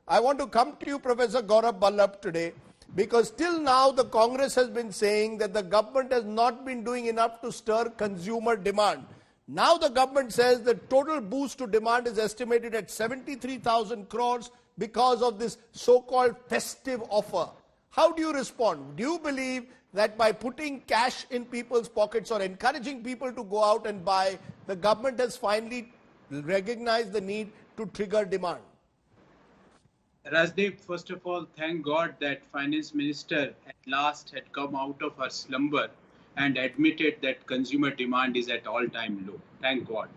I want to come to you, Professor Gaurav Ballabh, today, because till now the Congress has been saying that the government has not been doing enough to stir consumer demand. Now the government says the total boost to demand is estimated at 73,000 crores because of this so-called festive offer. How do you respond? Do you believe that by putting cash in people's pockets or encouraging people to go out and buy, the government has finally recognized the need to trigger demand? Rajdeep, first of all, thank God that Finance Minister at last had come out of her slumber and admitted that consumer demand is at all-time low. Thank God.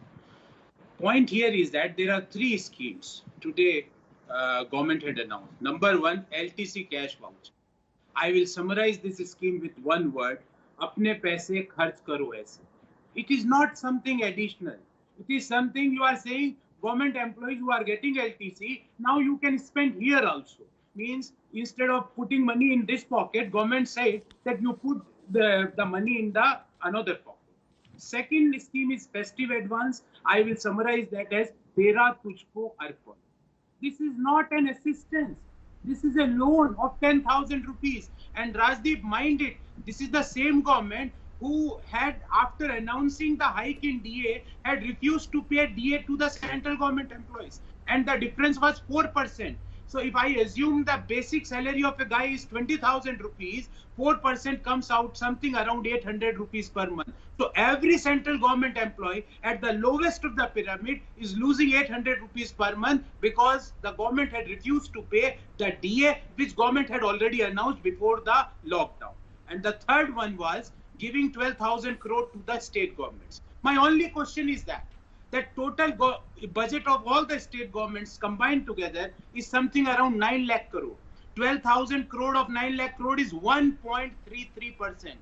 Point here is that there are three schemes today government had announced. Number one, LTC cash voucher. I will summarize this scheme with one word: apne paise kharch karo aise. It is not something additional. It is something you are saying, government employees who are getting LTC, now you can spend here also. Means instead of putting money in this pocket, government said that you put the money in the another pocket. Second scheme is festive advance. I will summarize that as Tera Tujhko Arpan. This is not an assistance. This is a loan of 10,000 rupees. And Rajdeep, mind it, this is the same government who had, after announcing the hike in DA, had refused to pay DA to the central government employees. And the difference was 4%. So if I assume the basic salary of a guy is 20,000 rupees, 4% comes out something around 800 rupees per month. So every central government employee at the lowest of the pyramid is losing 800 rupees per month because the government had refused to pay the DA, which government had already announced before the lockdown. And the third one was giving 12,000 crore to the state governments. My only question is that total budget of all the state governments combined together is something around 9 lakh crore. 12,000 crore of 9 lakh crore is 1.33%.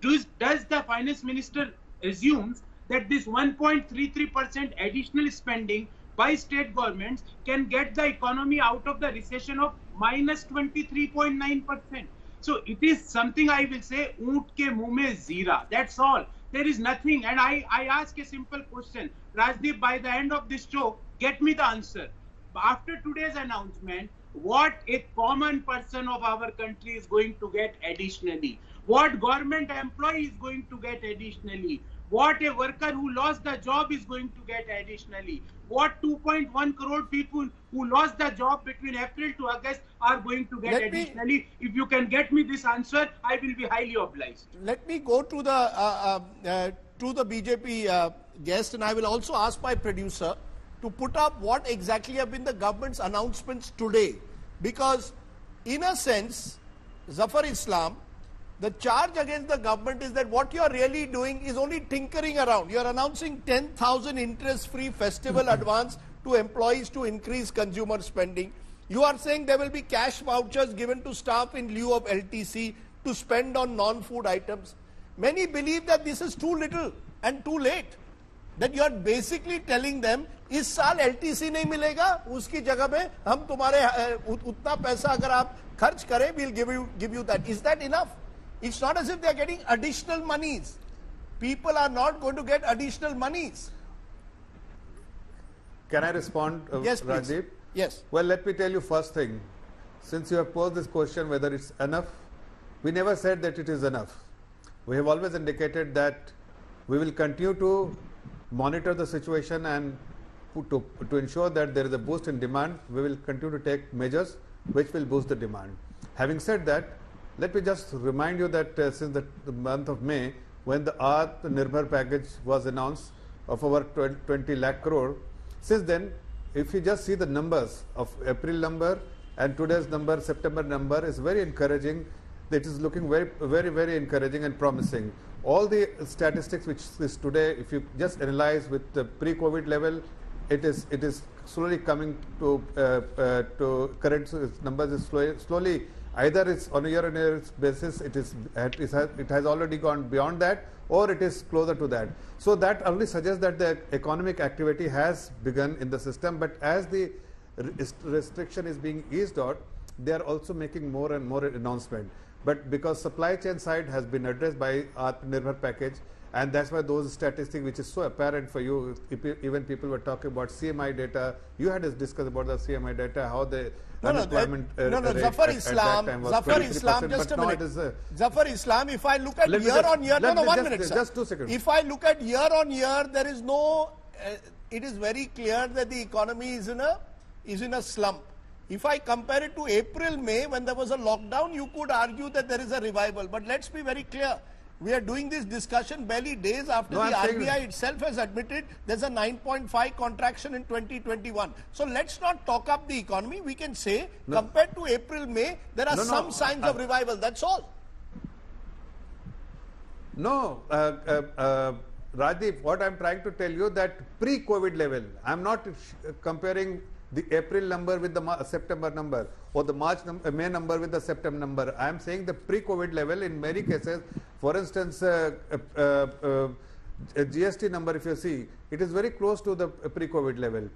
Does the finance minister assumes that this 1.33% additional spending by state governments can get the economy out of the recession of minus 23.9%? So it is something, I will say, oont ke muh mein zeera. That's all. There is nothing. And I ask a simple question. Rajdeep, by the end of this show, get me the answer. After today's announcement, what a common person of our country is going to get additionally? What government employee is going to get additionally? What a worker who lost the job is going to get additionally? What 2.1 crore people who lost the job between April to August are going to get additionally? If you can get me this answer, I will be highly obliged. Let me go to the BJP guest, and I will also ask my producer to put up what exactly have been the government's announcements today. Because in a sense, Zafar Islam, the charge against the government is that what you are really doing is only tinkering around. You are announcing 10,000 interest-free festival advance to employees to increase consumer spending. You are saying there will be cash vouchers given to staff in lieu of LTC to spend on non-food items. Many believe that this is too little and too late. That you are basically telling them, इस साल LTC नहीं मिलेगा, उसकी जगह में हम तुम्हारे उतना पैसा अगर आप खर्च करें, we'll give you that. Is that enough? It's not as if they are getting additional monies. People are not going to get additional monies. Can I respond, yes, Rajdeep? Yes. Well, let me tell you first thing. Since you have posed this question whether it's enough, we never said that it is enough. We have always indicated that we will continue to monitor the situation and to ensure that there is a boost in demand. We will continue to take measures which will boost the demand. Having said that, let me just remind you that since the month of May, when the Atmanirbhar package was announced of over 20 lakh crore, since then, if you just see the numbers of April number and today's number, September number, is very encouraging. It is looking very encouraging and promising. All the statistics which is today, if you just analyze with the pre-COVID level, it is slowly coming to current numbers is slowly. Either it's on a year-on-year basis, it has already gone beyond that, or it is closer to that. So that only suggests that the economic activity has begun in the system. But as the restriction is being eased out, they are also making more and more announcement. But because supply chain side has been addressed by Atmanirbhar package, And that's why those statistics, which is so apparent for you, even people were talking about CMI data. You had discussed about the CMI data, how the unemployment rate Zafar at Islam, that time was Zafar 23%, Islam, just but a now minute. it is, Zafar Islam, if I look at Let me year just- on year, let no, me 1 just- minute, sir. just 2 seconds. If I look at year on year, there is no, it is very clear that the economy is in a slump. If I compare it to April, May, when there was a lockdown, you could argue that there is a revival. But let's be very clear. We are doing this discussion barely days after No, the I'm saying- RBI itself has admitted there's a 9.5 contraction in 2021. So let's not talk up the economy. We can say, compared to April, May, there are No, some signs of revival. That's all. No, Rajdeep, what I'm trying to tell you that pre-COVID level, I'm not comparing the April number with the September number or the May number with the September number. I'm saying the pre-COVID level in many cases. For instance, GST number, if you see, it is very close to the pre-COVID level.